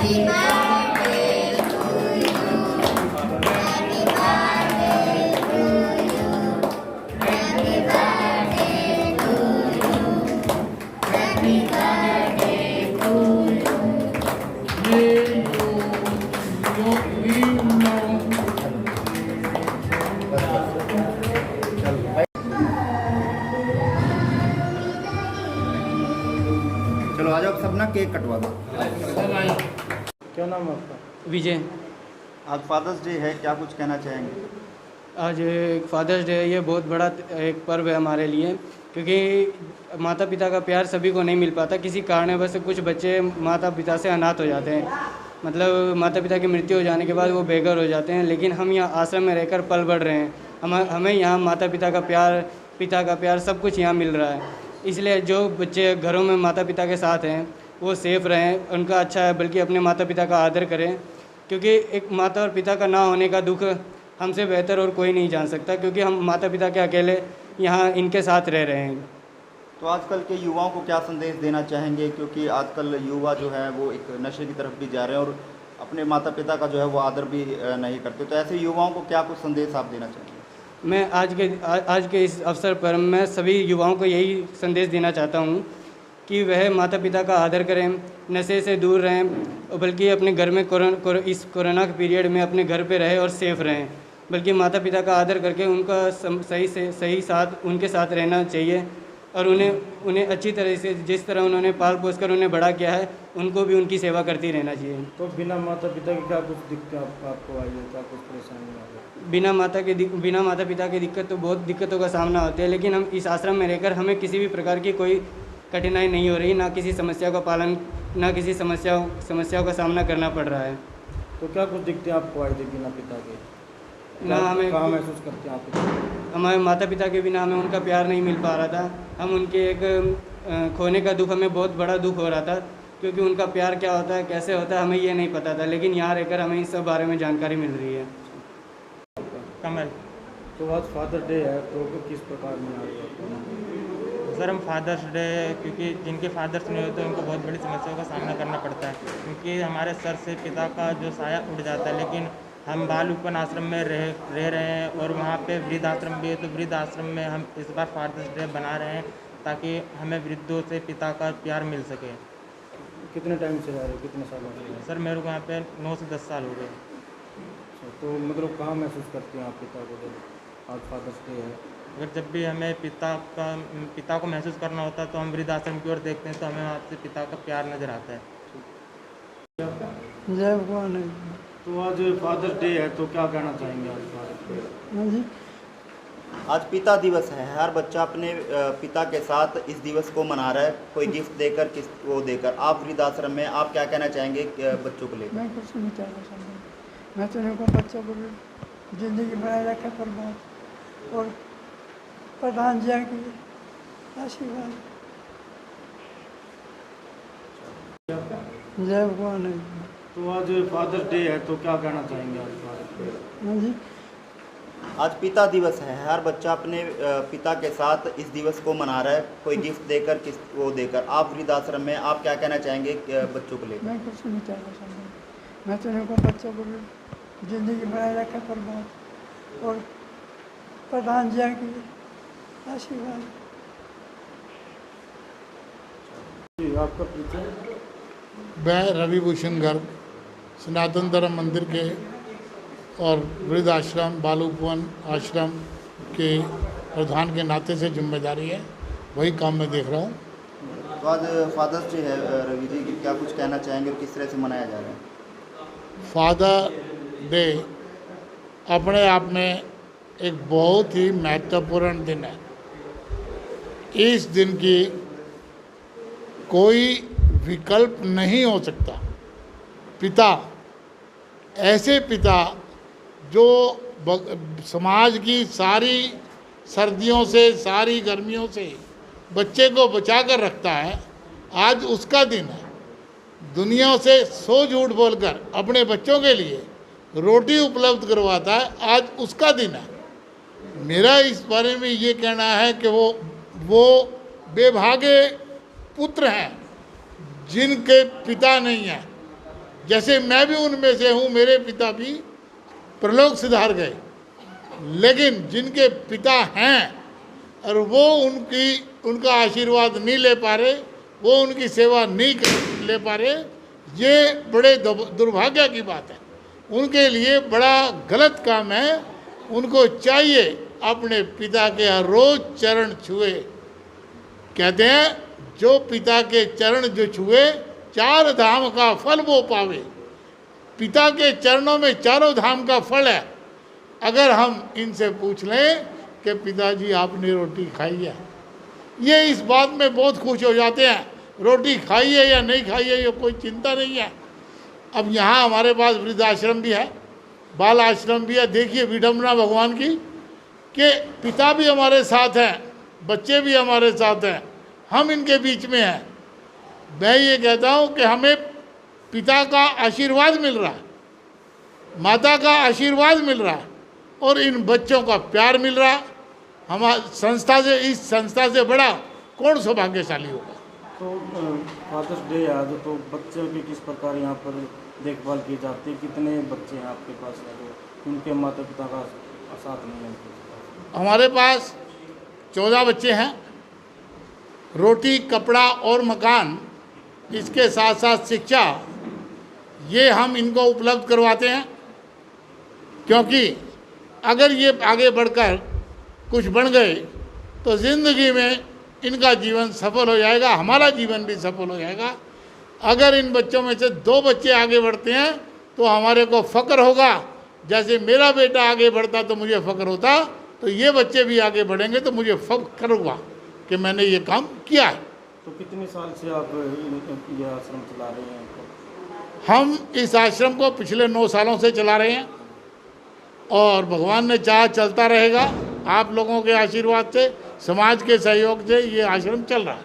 चलो आ जाओ सब ना, केक कटवा दो। क्या नाम है आपका? विजय। आज फादर्स डे है, क्या कुछ कहना चाहेंगे? आज फादर्स डे है, ये बहुत बड़ा एक पर्व है हमारे लिए, क्योंकि माता पिता का प्यार सभी को नहीं मिल पाता। किसी कारणवश से कुछ बच्चे माता पिता से अनाथ हो जाते हैं, मतलब माता पिता की मृत्यु हो जाने के बाद वो बेघर हो जाते हैं। लेकिन हम यहाँ आश्रम में रहकर पल बढ़ रहे हैं, हमें यहाँ माता पिता का प्यार, पिता का प्यार सब कुछ यहाँ मिल रहा है। इसलिए जो बच्चे घरों में माता पिता के साथ हैं वो सेफ़ रहें, उनका अच्छा है, बल्कि अपने माता पिता का आदर करें, क्योंकि एक माता और पिता का ना होने का दुख हमसे बेहतर और कोई नहीं जान सकता, क्योंकि हम माता पिता के अकेले यहाँ इनके साथ रह रहे हैं। तो आजकल के युवाओं को क्या संदेश देना चाहेंगे, क्योंकि आजकल युवा जो है वो एक नशे की तरफ भी जा रहे हैं और अपने माता पिता का जो है वो आदर भी नहीं करते, तो ऐसे युवाओं को क्या कुछ संदेश आप देना चाहेंगे? मैं आज के इस अवसर पर मैं सभी युवाओं को यही संदेश देना चाहता हूँ कि वह माता पिता का आदर करें, नशे से दूर रहें, बल्कि अपने घर में इस कोरोना के पीरियड में अपने घर पे रहें और सेफ रहें, बल्कि माता पिता का आदर करके उनका सही साथ उनके साथ रहना चाहिए और उन्हें अच्छी तरह से, जिस तरह उन्होंने पाल पोस कर उन्हें बड़ा किया है, उनको भी उनकी सेवा करती रहना चाहिए। तो बिना माता पिता के क्या कुछ दिक्कत आपको आई है, क्या कुछ परेशानी आई है? बिना माता पिता की दिक्कत तो बहुत दिक्कतों का सामना होता है, लेकिन हम इस आश्रम में रहकर हमें किसी भी प्रकार की कोई कठिनाई नहीं हो रही, ना किसी समस्या का पालन, ना किसी समस्याओं का सामना करना पड़ रहा है। तो क्या कुछ दिक्कतें आपको आई थी बिना पिता के? ना हमें कहाँ महसूस करते हैं आप? हमारे माता पिता के बिना हमें उनका प्यार नहीं मिल पा रहा था। हम उनके एक खोने का दुख, हमें बहुत बड़ा दुख हो रहा था, क्योंकि उनका प्यार क्या होता है, कैसे होता है, हमें ये नहीं पता था। लेकिन यहाँ रहकर हमें इस सब बारे में जानकारी मिल रही है। कमल। तो आज फादर डे है, तो किस प्रकार में आ रही है? सर हम फादर्स डे, क्योंकि जिनके फादर्स नहीं होते उनको बहुत बड़ी समस्याओं का सामना करना पड़ता है, क्योंकि हमारे सर से पिता का जो साया उड़ जाता है। लेकिन हम बाल उपवन आश्रम में रह रहे हैं और वहाँ पे वृद्ध आश्रम भी है, तो वृद्ध आश्रम में हम इस बार फादर्स डे बना रहे हैं ताकि हमें वृद्धों से पिता का प्यार मिल सके। कितने टाइम से जा रहे हो, कितने साल हो गए? सर मेरे को यहाँ पे 9 से 10 साल हो गए। तो मतलब कहाँ महसूस करते हैं आप पिता को जब आज फादर्स डे है? अगर जब भी हमें पिता को महसूस करना होता है तो हम वृद्ध आश्रम की ओर देखते हैं, तो हमें वहाँ से पिता का प्यार नज़र आता है। जय भगवान। तो आज फादर्स डे है, तो क्या कहना चाहेंगे आज फादर्स डे? आज पिता दिवस है, हर बच्चा अपने पिता के साथ इस दिवस को मना रहा है, कोई गिफ्ट देकर, किस को देकर। आप वृद्धाश्रम में आप क्या कहना चाहेंगे बच्चों को लेकर? मैं कुछ नहीं कहना चाहूँगा, मैं तो इनको बच्चों को ज़िंदगी बनाए रखे परमात्मा और प्रधान जी की आशीर्वाद। जय भगवान। तो आज फादर्स डे है, तो क्या कहना चाहेंगे आज फादर्स डे? आज पिता दिवस है, हर बच्चा अपने पिता के साथ इस दिवस को मना रहा है, कोई गिफ्ट देकर, किस को देकर। आप वृद्धाश्रम में आप क्या कहना चाहेंगे बच्चों को लेकर? मैं कुछ नहीं कहना चाहूँगा, मैं तो इनको बच्चों को ज़िंदगी बनाए रखे परमात्मा और प्रधान जी की आशीर्वाद। आपका परिचय? मैं रवि भूषण गर्ग, सनातन धर्म मंदिर के और वृद्ध आश्रम, बाल उपवन आश्रम के प्रधान के नाते से जिम्मेदारी है, वही काम मैं देख रहा हूँ। तो आज फादर्स डे है रवि जी, क्या कुछ कहना चाहेंगे और किस तरह से मनाया जा रहा है? फादर डे अपने आप में एक बहुत ही महत्वपूर्ण दिन है। इस दिन की कोई विकल्प नहीं हो सकता। पिता, ऐसे पिता जो समाज की सारी सर्दियों से, सारी गर्मियों से बच्चे को बचा कर रखता है, आज उसका दिन है। दुनिया से 100 झूठ बोलकर अपने बच्चों के लिए रोटी उपलब्ध करवाता है, आज उसका दिन है। मेरा इस बारे में ये कहना है कि वो बेभागे पुत्र हैं जिनके पिता नहीं हैं, जैसे मैं भी उनमें से हूँ, मेरे पिता भी प्रलोक सिधार गए, लेकिन जिनके पिता हैं और वो उनका आशीर्वाद नहीं ले पा रहे, वो उनकी सेवा नहीं ले पा रहे, ये बड़े दुर्भाग्य की बात है। उनके लिए बड़ा गलत काम है। उनको चाहिए अपने पिता के हर रोज चरण छुए। कहते हैं जो पिता के चरण जो छुए, 4 धाम का फल वो पावे। पिता के चरणों में 4 धाम का फल है। अगर हम इनसे पूछ लें कि पिताजी आपने रोटी खाई है, ये इस बात में बहुत खुश हो जाते हैं, रोटी खाई है या नहीं खाई है ये कोई चिंता नहीं है। अब यहाँ हमारे पास वृद्धाश्रम भी है, बाल आश्रम भी है। देखिए विडम्बना भगवान की कि पिता भी हमारे साथ हैं, बच्चे भी हमारे साथ हैं, हम इनके बीच में हैं। मैं ये कहता हूँ कि हमें पिता का आशीर्वाद मिल रहा है, माता का आशीर्वाद मिल रहा है और इन बच्चों का प्यार मिल रहा है। हमारी संस्था से, इस संस्था से बड़ा कौन सौभाग्यशाली होगा। तो फादर्स डे है आज, तो बच्चों की किस प्रकार यहाँ पर देखभाल की जाती है? कितने बच्चे हैं आपके पास है जो उनके माता पिता का साथ नहीं है उनके पास? हमारे पास 14 बच्चे हैं। रोटी, कपड़ा और मकान, इसके साथ साथ शिक्षा, ये हम इनको उपलब्ध करवाते हैं। क्योंकि अगर ये आगे बढ़कर कुछ बन गए तो ज़िंदगी में इनका जीवन सफल हो जाएगा, हमारा जीवन भी सफल हो जाएगा। अगर इन बच्चों में से 2 बच्चे आगे बढ़ते हैं तो हमारे को फ़ख्र होगा। जैसे मेरा बेटा आगे बढ़ता तो मुझे फ़ख्र होता, तो ये बच्चे भी आगे बढ़ेंगे तो मुझे फ़ख्र होगा कि मैंने ये काम किया है। तो कितने साल से आप ये आश्रम चला रहे हैं? हम इस आश्रम को पिछले 9 सालों से चला रहे हैं और भगवान ने चाहा चलता रहेगा। आप लोगों के आशीर्वाद से, समाज के सहयोग से ये आश्रम चल रहा है।